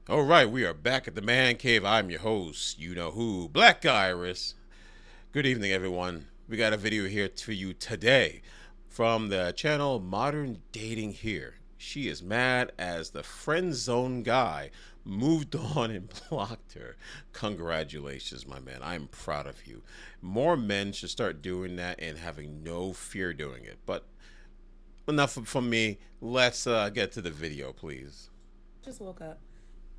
All right, we are back at the Man Cave. I'm your host, you know who, Black Iris. Good evening, everyone. We got a video here for you today from the channel Modern Dating Here. She is mad as the friend zone guy moved on and blocked her. Congratulations, my man. I'm proud of you. More men should start doing that and having no fear doing it. But enough from me. Let's get to the video, please. Just woke up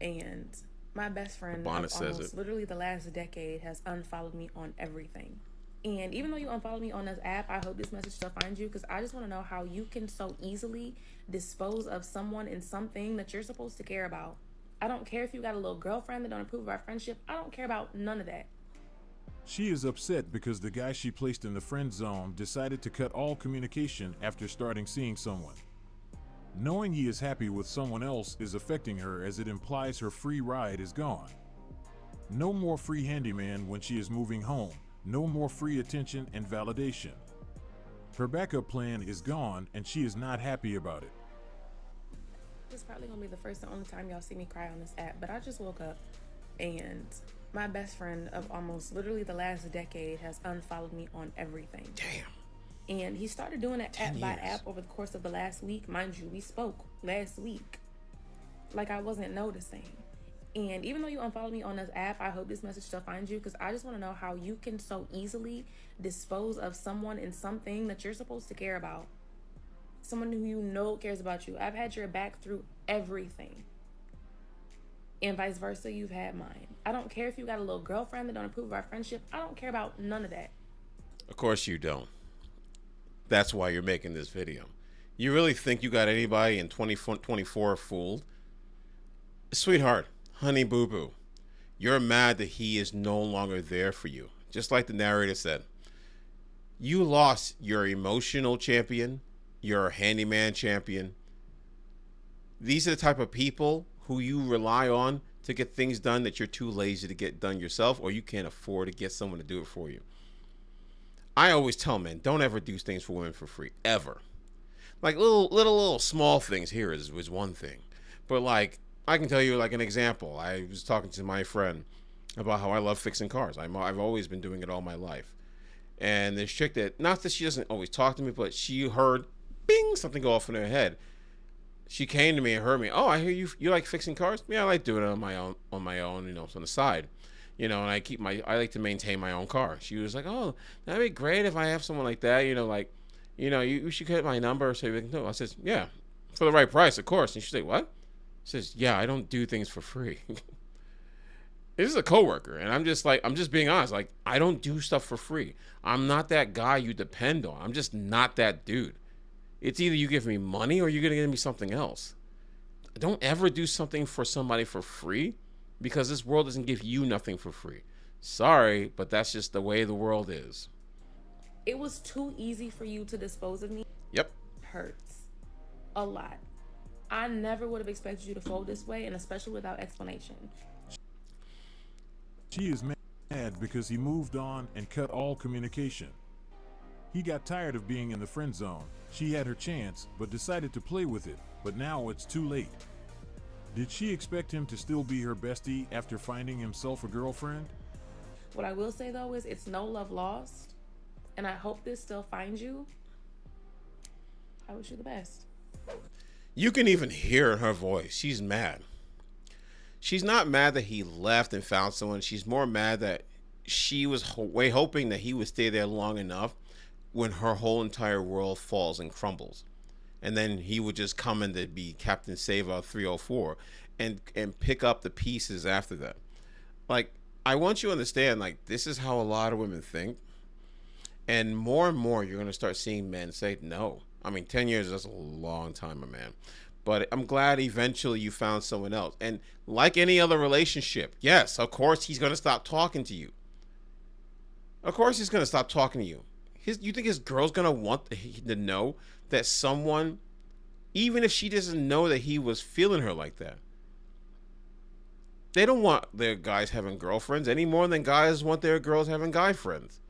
and my best The friend of bonnet says it. almost literally the last decade has unfollowed me on everything. And even though you unfollowed me on this app, I hope this message still finds you because I just want to know how you can so easily dispose of someone and something that you're supposed to care about. I don't care if you got a little girlfriend that don't approve of our friendship. I don't care about none of that. She is upset because the guy she placed in the friend zone decided to cut all communication after starting seeing someone. Knowing he is happy with someone else is affecting her as it implies her free ride is gone. No more free handyman when she is moving home. No more free attention and validation. Her backup plan is gone and she is not happy about it. This is probably gonna be the first and only time y'all see me cry on this app, but I just woke up and my best friend of almost literally the last decade has unfollowed me on everything. Damn. And he started doing it 10 app by years. app over the course of the last week. Mind you, we spoke last week. Like I wasn't noticing. And even though you unfollowed me on this app, I hope this message still finds you because I just want to know how you can so easily dispose of someone and something that you're supposed to care about. Someone who you know cares about you. I've had your back through everything. And vice versa, you've had mine. I don't care if you got a little girlfriend that don't approve of our friendship. I don't care about none of that. Of course you don't. That's why you're making this video. You really think you got anybody in 2024 fooled? Sweetheart, honey boo boo, you're mad that he is no longer there for you. Just like the narrator said, you lost your emotional champion, your handyman champion. These are the type of people who you rely on to get things done that you're too lazy to get done yourself, or you can't afford to get someone to do it for you. I always tell men, don't ever do things for women for free, ever. Like little small things here is one thing, but like I can tell you like an example. I was talking to my friend about how I love fixing cars. I've always been doing it all my life, and this chick that not that she doesn't always talk to me, but she heard, bing, something go off in her head. She came to me and heard me. Oh, I hear you like fixing cars. Yeah, I like doing it on my own, on the side. And I like to maintain my own car. She was like, oh, that'd be great if I have someone like that, you should get my number so you can do it. I says, yeah, for the right price, of course. And she's like, what? She says, yeah, I don't do things for free. This is a coworker, and I'm just being honest. Like, I don't do stuff for free. I'm not that guy you depend on. I'm just not that dude. It's either you give me money or you're gonna give me something else. Don't ever do something for somebody for free because this world doesn't give you nothing for free. Sorry, but that's just the way the world is. It was too easy for you to dispose of me. Yep. It hurts a lot. I never would have expected you to fold this way, and especially without explanation. She is mad because he moved on and cut all communication. He got tired of being in the friend zone. She had her chance, but decided to play with it, but now it's too late. Did she expect him to still be her bestie after finding himself a girlfriend? What I will say though is it's no love lost, and I hope this still finds you. I wish you the best. You can even hear in her voice. She's mad. She's not mad that he left and found someone. She's more mad that she was way hoping that he would stay there long enough when her whole entire world falls and crumbles. And then he would just come in to be Captain Save 304 and pick up the pieces after that. Like, I want you to understand, like, this is how a lot of women think. And more, you're going to start seeing men say no. I mean, 10 years is a long time, my man. But I'm glad eventually you found someone else. And like any other relationship, yes, of course he's going to stop talking to you. Of course he's going to stop talking to you. You think his girl's going to want to know that someone, even if she doesn't know that he was feeling her like that, they don't want their guys having girlfriends any more than guys want their girls having guy friends.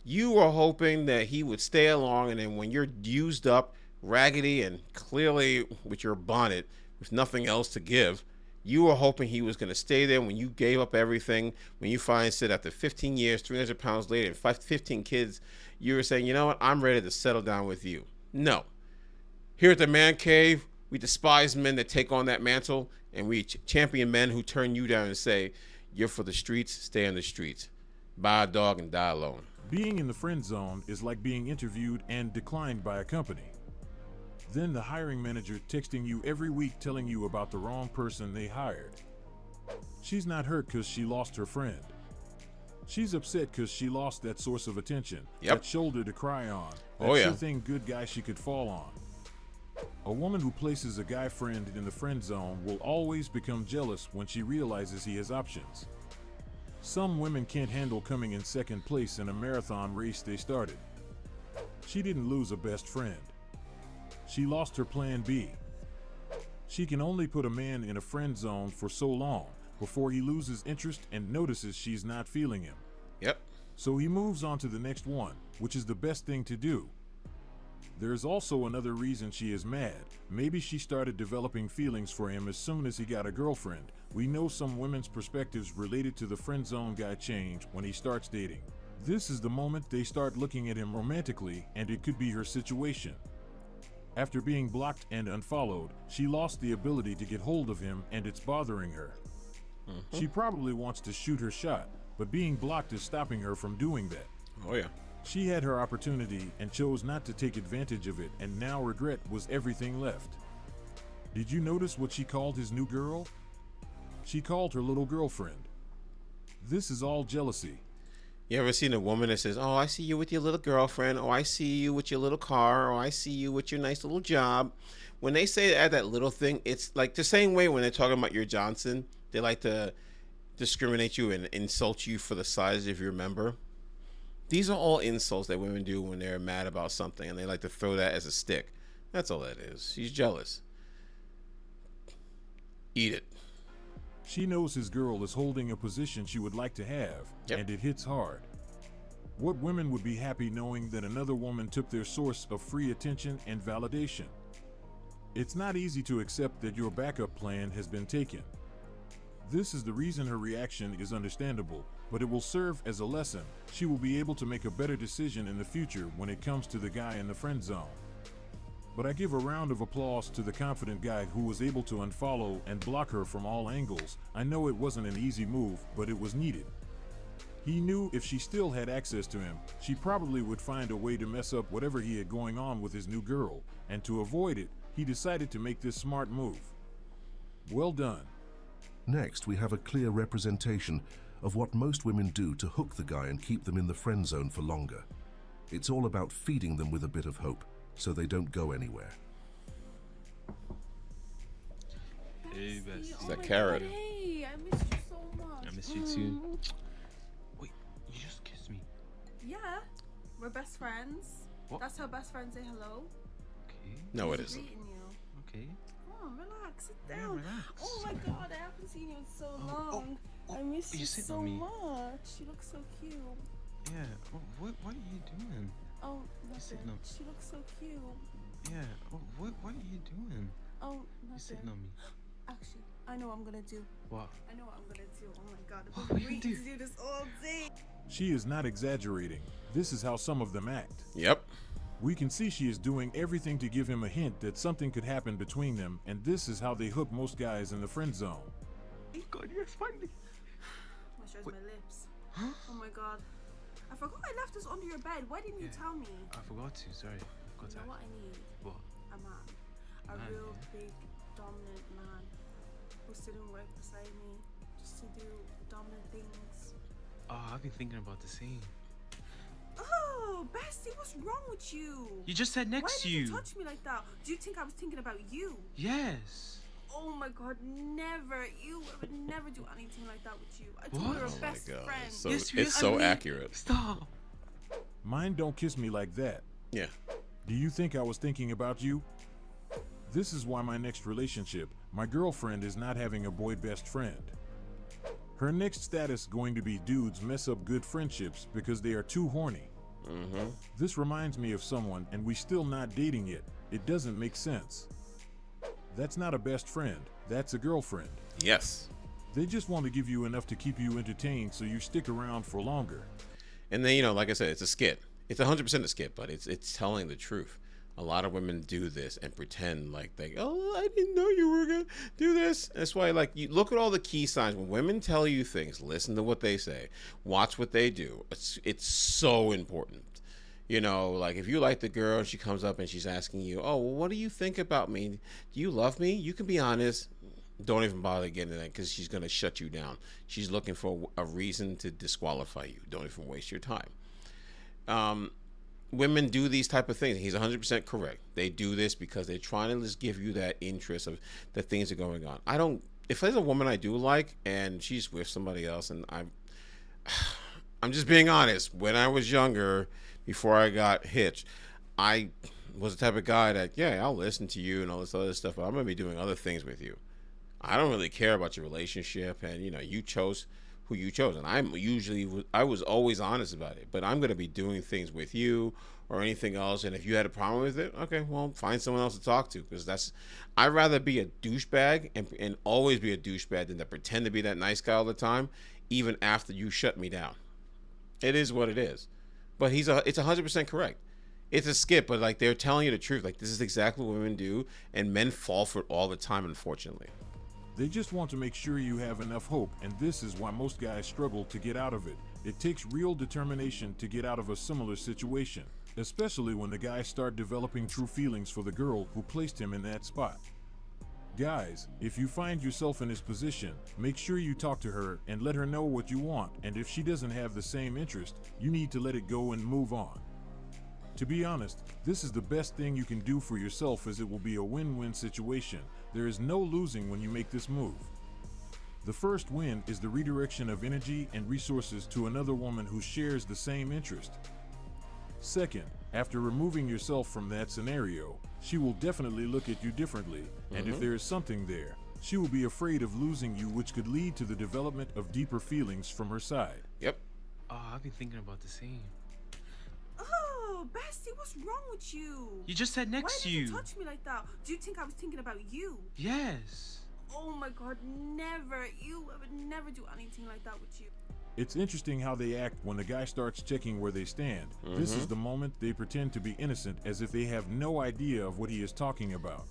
You were hoping that he would stay along, and then when you're used up, raggedy, and clearly with your bonnet, with nothing else to give, You were hoping he was going to stay there when you gave up everything. When you finally said after 15 years, 300 pounds later, and 15 kids, you were saying, you know what, I'm ready to settle down with you. No. Here at the Man Cave, we despise men that take on that mantle, and we champion men who turn you down and say, you're for the streets, stay in the streets. Buy a dog and die alone. Being in the friend zone is like being interviewed and declined by a company. Then the hiring manager texting you every week telling you about the wrong person they hired. She's not hurt because she lost her friend. She's upset because she lost that source of attention, that shoulder to cry on, that sure thing good guy she could fall on. A woman who places a guy friend in the friend zone will always become jealous when she realizes he has options. Some women can't handle coming in second place in a marathon race they started. She didn't lose a best friend. She lost her plan B. She can only put a man in a friend zone for so long before he loses interest and notices she's not feeling him. Yep. So he moves on to the next one, which is the best thing to do. There's also another reason she is mad. Maybe she started developing feelings for him as soon as he got a girlfriend. We know some women's perspectives related to the friend zone guy change when he starts dating. This is the moment they start looking at him romantically, and it could be her situation. After being blocked and unfollowed, she lost the ability to get hold of him, and it's bothering her. She probably wants to shoot her shot, but being blocked is stopping her from doing that. Oh yeah. She had her opportunity and chose not to take advantage of it, and now regret was everything left. Did you notice what she called his new girl? She called her little girlfriend. This is all jealousy. You ever seen a woman that says, oh, I see you with your little girlfriend, or I see you with your little car, or I see you with your nice little job? When they say add that little thing, it's like the same way when they're talking about your Johnson, they like to discriminate you and insult you for the size of your member. These are all insults that women do when they're mad about something, and they like to throw that as a stick. That's all that is. She's jealous. Eat it. She knows his girl is holding a position she would like to have, and it hits hard. What women would be happy knowing that another woman took their source of free attention and validation? It's not easy to accept that your backup plan has been taken. This is the reason her reaction is understandable, but it will serve as a lesson. She will be able to make a better decision in the future when it comes to the guy in the friend zone. But I give a round of applause to the confident guy who was able to unfollow and block her from all angles. I know it wasn't an easy move, but it was needed. He knew if she still had access to him, she probably would find a way to mess up whatever he had going on with his new girl, and to avoid it, he decided to make this smart move. Well done. Next, we have a clear representation of what most women do to hook the guy and keep them in the friend zone for longer. It's all about feeding them with a bit of hope, so they don't go anywhere. Hey, best. It's that carrot. Hey, I missed you so much. I missed you too. Wait, you just kissed me. Yeah, we're best friends. What? That's how best friends say hello. Okay. No, it He's isn't. greeting you. Okay. Come on, relax, sit Yeah, down. relax. Oh my god, I haven't seen you in so long. I miss you you sit so on me. much. You look so cute. Yeah. What are you doing? Oh, sitting nothing. on- She looks so cute. Yeah. What are you doing? Oh, You sitting nothing. on me. Actually, I know what I'm gonna do. What? I know what I'm gonna do. Oh my god, What I've are been you waiting do? to do this all day. She is not exaggerating. This is how some of them act. Yep. We can see she is doing everything to give him a hint that something could happen between them, and this is how they hook most guys in the friend zone. Oh God, yes, finally. Moisturize Wait. my lips. Oh my god. I forgot I left this under your bed. Why didn't you tell me? I forgot to. Sorry. I forgot You to. know what I need? What? A man. A Man, real yeah. big, dominant man who's sitting right beside me just to do dominant things. Oh, I've been thinking about the same. Oh, bestie, what's wrong with you? You just said Why next did to you you. touch me like that? Do you think I was thinking about you? Yes. Oh my god, never. You would never do anything like that with you. I thought we were What? Oh my best god. friends. It's so, Yes, you- it's I so mean- accurate. Stop. Mine don't kiss me like that. Yeah. Do you think I was thinking about you? This is why my next relationship, my girlfriend is not having a boy best friend. Her next status going to be dudes mess up good friendships because they are too horny. This reminds me of someone and we still not dating yet. It doesn't make sense. That's not a best friend, that's a girlfriend. Yes. They just want to give you enough to keep you entertained so you stick around for longer. And then, like I said, it's a skit. It's 100% a skit, but it's telling the truth. A lot of women do this and pretend like I didn't know you were gonna do this. That's why, like, you look at all the key signs when women tell you things. Listen to what they say. Watch what they do. It's so important. Like if you like the girl and she comes up and she's asking you, "Oh, well, what do you think about me? Do you love me?" You can be honest. Don't even bother getting to that because she's gonna shut you down. She's looking for a reason to disqualify you. Don't even waste your time. Women do these type of things. He's 100% correct. They do this because they're trying to just give you that interest of that things are going on. If there's a woman I do like and she's with somebody else, and I'm just being honest. When I was younger, before I got hitched, I was the type of guy that, yeah, I'll listen to you and all this other stuff, but I'm going to be doing other things with you. I don't really care about your relationship, and you chose who you chose, and I was always honest about it. But I'm going to be doing things with you or anything else, and if you had a problem with it, okay, well, find someone else to talk to, because I'd rather be a douchebag and always be a douchebag than to pretend to be that nice guy all the time, even after you shut me down. It is what it is. But it's 100% correct. It's a skit, but like they're telling you the truth. Like this is exactly what women do, and men fall for it all the time, unfortunately. They just want to make sure you have enough hope, and this is why most guys struggle to get out of it. It takes real determination to get out of a similar situation, especially when the guys start developing true feelings for the girl who placed him in that spot. Guys, if you find yourself in his position, make sure you talk to her and let her know what you want, and if she doesn't have the same interest, you need to let it go and move on. To be honest, this is the best thing you can do for yourself, as it will be a win-win situation. There is no losing when you make this move. The first win is the redirection of energy and resources to another woman who shares the same interest. Second, after removing yourself from that scenario, she will definitely look at you differently, and if there is something there, she will be afraid of losing you, which could lead to the development of deeper feelings from her side. Yep. Oh, I've been thinking about the same. Oh, bestie, what's wrong with you? You just said Why next to did you. you touch me like that? Do you think I was thinking about you? Yes. Oh my god, never. I would never do anything like that with you. It's interesting how they act when the guy starts checking where they stand. This is the moment they pretend to be innocent, as if they have no idea of what he is talking about.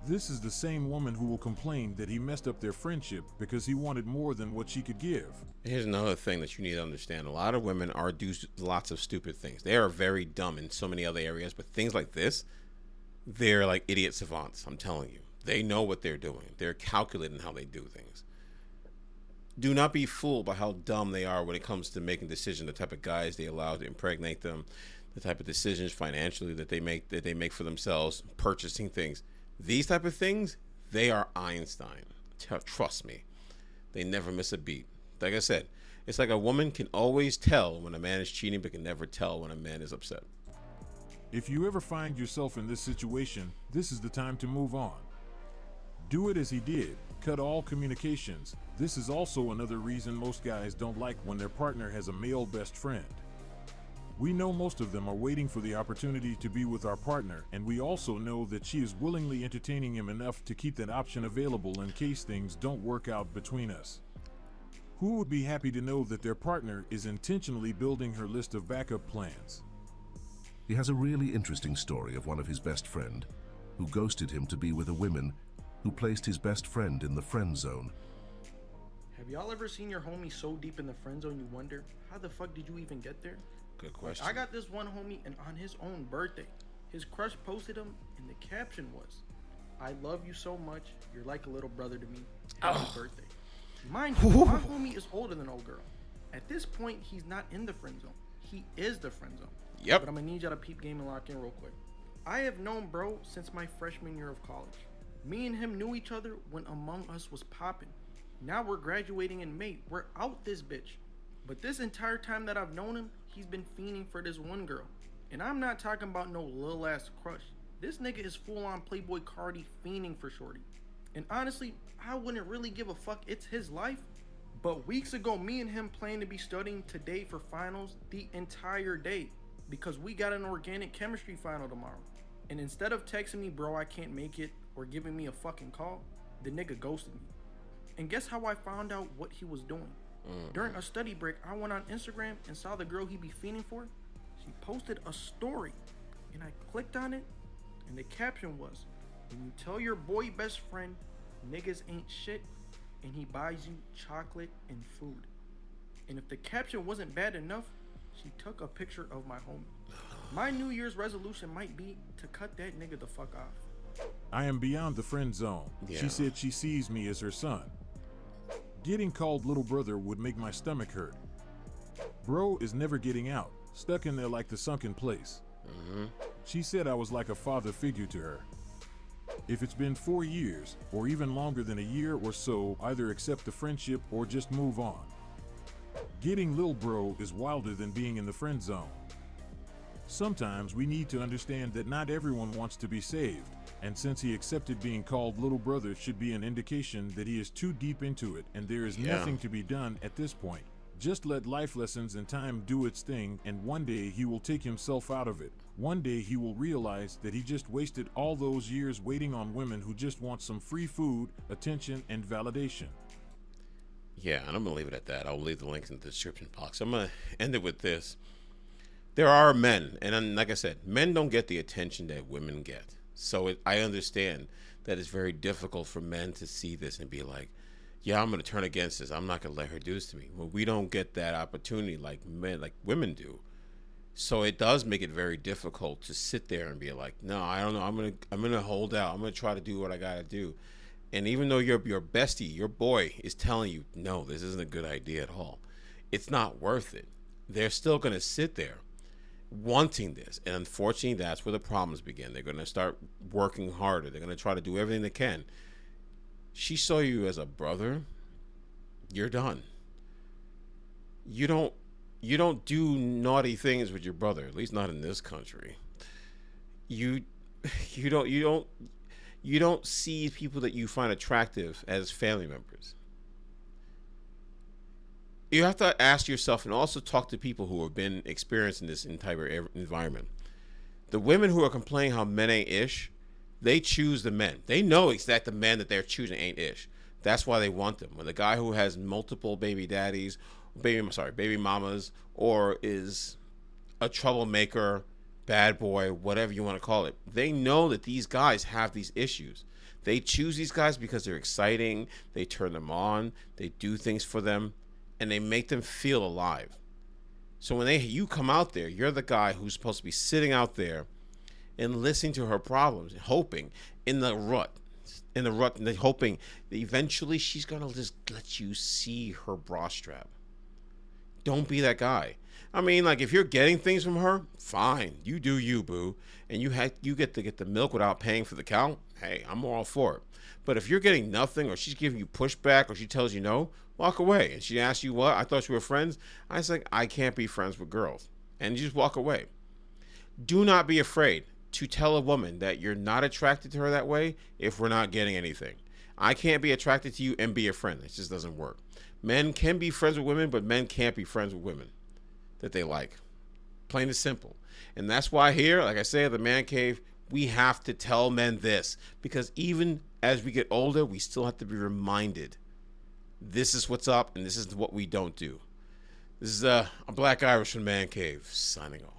This is the same woman who will complain that he messed up their friendship because he wanted more than what she could give. Here's another thing that you need to understand. A lot of women do lots of stupid things. They are very dumb in so many other areas, but things like this, they're like idiot savants, I'm telling you. They know what they're doing. They're calculating how they do things. Do not be fooled by how dumb they are when it comes to making decisions, the type of guys they allow to impregnate them, the type of decisions financially that they make for themselves, purchasing things. These type of things, they are Einstein. Trust me. They never miss a beat. Like I said, it's like a woman can always tell when a man is cheating, but can never tell when a man is upset. If you ever find yourself in this situation, this is the time to move on. Do it as he did. Cut all communications. This is also another reason most guys don't like when their partner has a male best friend. We know most of them are waiting for the opportunity to be with our partner, and we also know that she is willingly entertaining him enough to keep that option available in case things don't work out between us. Who would be happy to know that their partner is intentionally building her list of backup plans? He has a really interesting story of one of his best friend who ghosted him to be with a woman who placed his best friend in the friend zone. Have y'all ever seen your homie so deep in the friend zone you wonder, how the fuck did you even get there? Good question. I got this one homie, and on his own birthday, his crush posted him, and the caption was, "I love you so much, you're like a little brother to me. Happy birthday." Mind you, my homie is older than old girl. At this point, he's not in the friend zone. He is the friend zone. Yep. But I'm gonna need y'all to peep game and lock in real quick. I have known bro since my freshman year of college. Me and him knew each other when Among Us was popping. Now we're graduating in May. We're out this bitch. But this entire time that I've known him, he's been fiending for this one girl. And I'm not talking about no little ass crush. This nigga is full on Playboy Cardi fiending for shorty. And honestly, I wouldn't really give a fuck. It's his life. But weeks ago, me and him planned to be studying today for finals the entire day. Because we got an organic chemistry final tomorrow. And instead of texting me, bro, I can't make it, or giving me a fucking call, the nigga ghosted me. And guess how I found out what he was doing? During a study break, I went on Instagram and saw the girl he be fiending for. She posted a story, and I clicked on it, and the caption was, "When you tell your boy best friend niggas ain't shit, and he buys you chocolate and food." And if the caption wasn't bad enough, she took a picture of my homie. My New Year's resolution might be to cut that nigga the fuck off. I am beyond the friend zone. Yeah. She said she sees me as her son. Getting called little brother would make my stomach hurt. Bro is never getting out, stuck in there like the sunken place. She said I was like a father figure to her. If it's been 4 years, or even longer than a year or so, either accept the friendship or just move on. Getting lil bro is wilder than being in the friend zone. Sometimes we need to understand that not everyone wants to be saved, and since he accepted being called little brother should be an indication that he is too deep into it and there is nothing to be done at this point. Just let life lessons and time do its thing, and one day he will take himself out of it. One day he will realize that he just wasted all those years waiting on women who just want some free food, attention, and validation. Yeah, and I'm going to leave it at that. I'll leave the links in the description box. I'm going to end it with this. There are men, and then, like I said, men don't get the attention that women get. So I understand that it's very difficult for men to see this and be like, yeah, I'm going to turn against this. I'm not going to let her do this to me. Well, we don't get that opportunity like men, like women do. So it does make it very difficult to sit there and be like, no, I don't know. I'm going to hold out. I'm going to try to do what I got to do. And even though your bestie, your boy is telling you, no, this isn't a good idea at all, it's not worth it. They're still going to sit there wanting this. And unfortunately, that's where the problems begin. They're going to start working harder. They're going to try to do everything they can. She saw you as a brother. You're done. You don't do naughty things with your brother, at least not in this country. You don't see people that you find attractive as family members. You have to ask yourself and also talk to people who have been experiencing this entire environment. The women who are complaining how men ain't ish, they choose the men. They know that the men that they're choosing ain't ish. That's why they want them. When the guy who has multiple baby daddies, baby mamas, or is a troublemaker, bad boy, whatever you want to call it, they know that these guys have these issues. They choose these guys because they're exciting, they turn them on, they do things for them, and they make them feel alive. So when you come out there, you're the guy who's supposed to be sitting out there and listening to her problems, and hoping in the rut, and hoping that eventually she's gonna just let you see her bra strap. Don't be that guy. I mean, like, if you're getting things from her, fine, you do you, boo, and you get to get the milk without paying for the cow. Hey, I'm all for it. But if you're getting nothing, or she's giving you pushback, or she tells you no, walk away. And she asks you, what? I thought you were friends. I was like, I can't be friends with girls. And you just walk away. Do not be afraid to tell a woman that you're not attracted to her that way if we're not getting anything. I can't be attracted to you and be a friend. It just doesn't work. Men can be friends with women, but men can't be friends with women that they like. Plain and simple. And that's why here, like I say, at the Man Cave, we have to tell men this, because even as we get older, we still have to be reminded this is what's up and this is what we don't do. This is a Black Irish from Man Cave signing off.